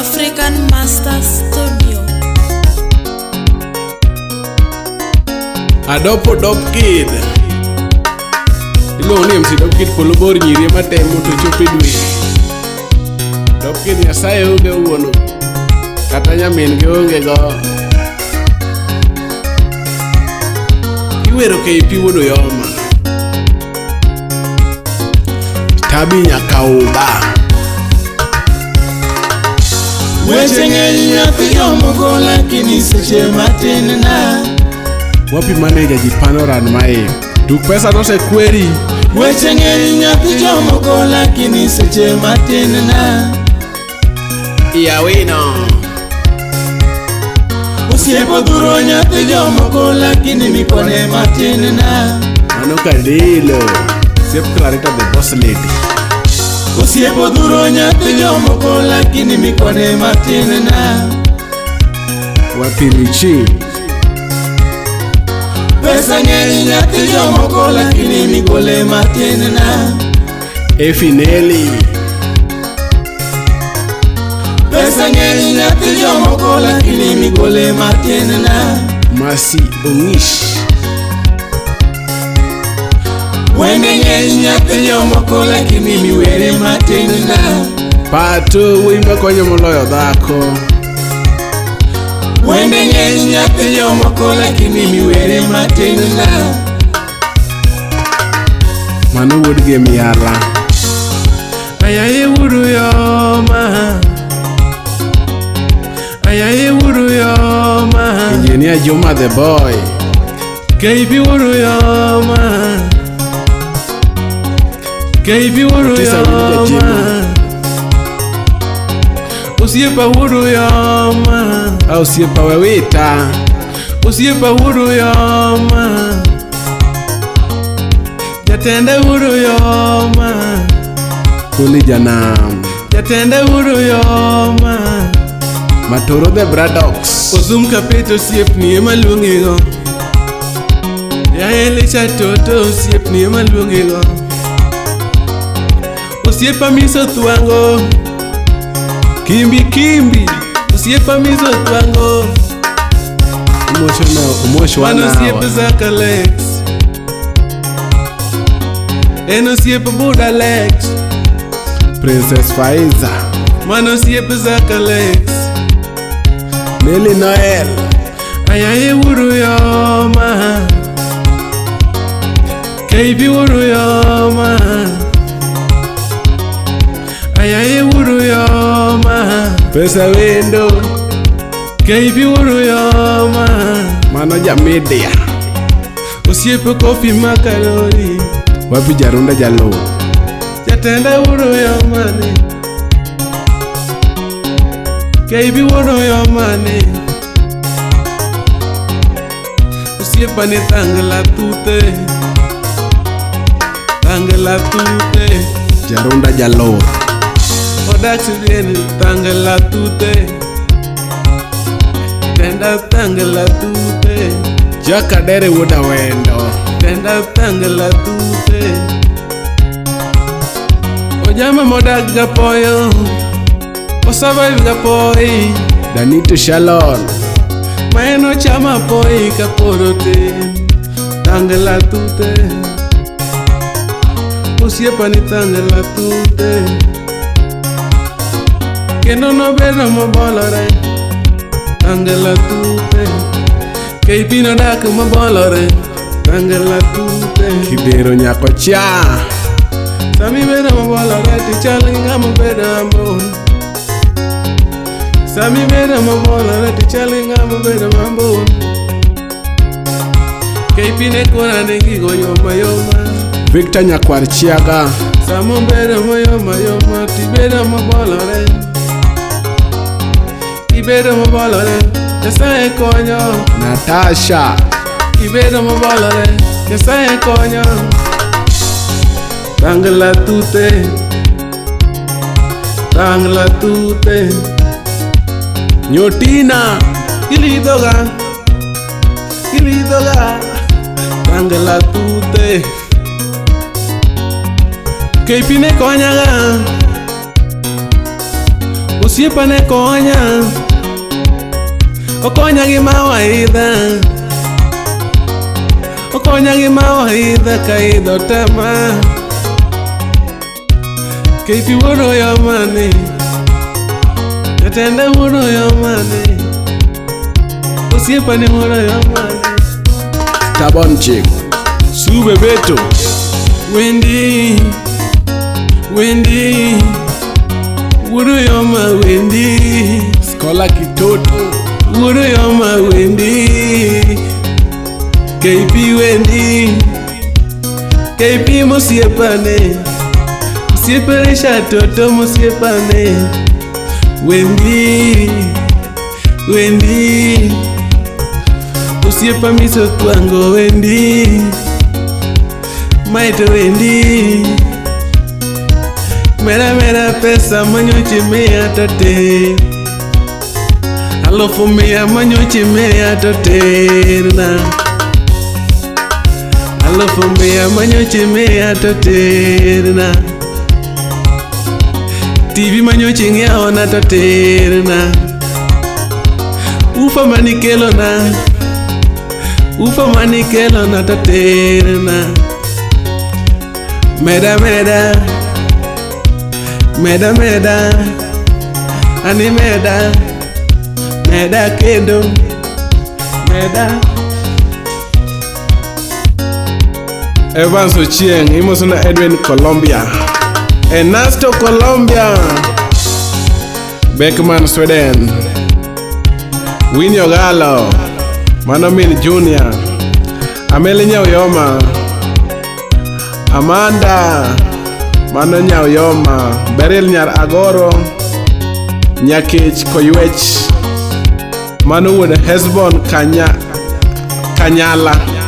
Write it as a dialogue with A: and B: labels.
A: African Master Studio.
B: Mc Dopekid Hillary Mc Dopekid polo bor nyiri matemo to chope dwe. Dopekid Nyasaye onge wuono kata nyamin gi onge go. Iwero KP wuodo yoma tabi nyaka uba.
C: Weche ng'eny nyathi yomoko lakini seche matin na.
B: Wapi manager ji panoran mae tuk pesa no se kweri.
C: Weche ng'eny nyathi yomoko lakini seche matin na.
B: Iya wino
C: Osiepo dhuro nyathi yomoko lakini mikone matin na.
B: Mano kadilo Siep Clarita the boss lady.
C: Osiepo dhuro nyathi yomoko lakini mikone matin na.
B: Wapi Richi
C: Pesa ng'eny nyathi yomoko lakini mikole matin na.
B: Efineli
C: Pesa ng'eny nyathi yomoko lakini mikole matin na.
B: Masi Ongish
C: Wende ng'eny nyathi yomoko lakini miwere matin na.
B: Pato wimba konyo moloyo dhako.
C: Wende ng'eny nyathi yomoko lakini miwere matin na.
B: Mano wuod ge miala. Ayaye wuru yoma Ayaye wuru yoma Engineer Juma the boy. KP wuru yoma KP wuru yoma Osiepa wuru yoma Osiepa wewita Osiepa wuru yoma Jatende wuru yoma Kuli janam Jatende wuru yoma Matoro the Bradox Osum kapito osiep ni ema luongigo. Yaele chatoto osiep ni ema luongigo. Osiepa miso thwango Kimbi Osiepa miso thwango Mano osiepa Zaka Lex Eno osiepa Buda Lex Princess Faiza Mano osiepa Zaka Lex Nelly Noel Ayaye wuru yoma KP wuru yoma Ayaye wuru yoma Pesa wendo KP wuru yoma Mano jamedia Osiepe kofi makaroni Wapi jarunda jalo Jatende wuru yoma ni KP wuru yoma ni Osiepa ni Thangla Thuthe Thangla Thuthe Jarunda jalo Odak sudien Thangla Thuthe Tenda Thangla Thuthe Jaka dere wuda wendo Tenda Thangla Thuthe Ojama modak gapoyo Osurvive gapoi Danito Shalon Maeno chama poi kaporote Thangla Thuthe Osiepa ni Thangla Thuthe Kendo no bedo mobolore Thangla Thuthe KP no dak mobolore Thangla Thuthe Kidero nyako cha Sami bedo mobolore Tichal ng'ama bedo ambon Sami bedo mobolore Tichal ng'ama bedo ambon KP ne kona ne gigo yoma yoma Victor Nyakwar Chiaga Samo bedo moyoma yoma Tibedo mobolore Ibedo mobolore Nyasaye konyo Natasha Ibedo mobolore Nyasaye konyo Thangla Thuthe Thangla Thuthe Nyotina Ilidoga Thangla Thuthe KP ne konyaga Osiepa ne konya, okonya gi mawaidha, okonya gi mawaidha kaidho tema. Keipi wuoro yomani, jatenda wuoro yomani, osiepa ne wuoro yomani. Tabon chick, Sube Beto, Wendy, wuoro yoma Wendy, Skola Kitoto, wuoro yoma Wendy, KP Wendy, KP mosiepane, osiepane shatoto mosiepane, Wendy, osiepa miso twango Wendy, maito Wendy, mera pesa manyoche mea tote, alofu mea manyoche mea tote na, alofu mea manyoche mea tote na, TV manyoche ngea na tote na, ufa manikelo na tote na, meda ani meda kendo meda. Evans Ochieng, Imosuna Edwin Colombia, Ernesto Colombia, Beckman Sweden, Winnie Ogalo, Manomin Junior, Amelia Nyauyoma, Amanda Mano Nyauyoma, Beryl Nyar Agoro, Nyakech Koywech, Mano Wood Hesbon Kanyala.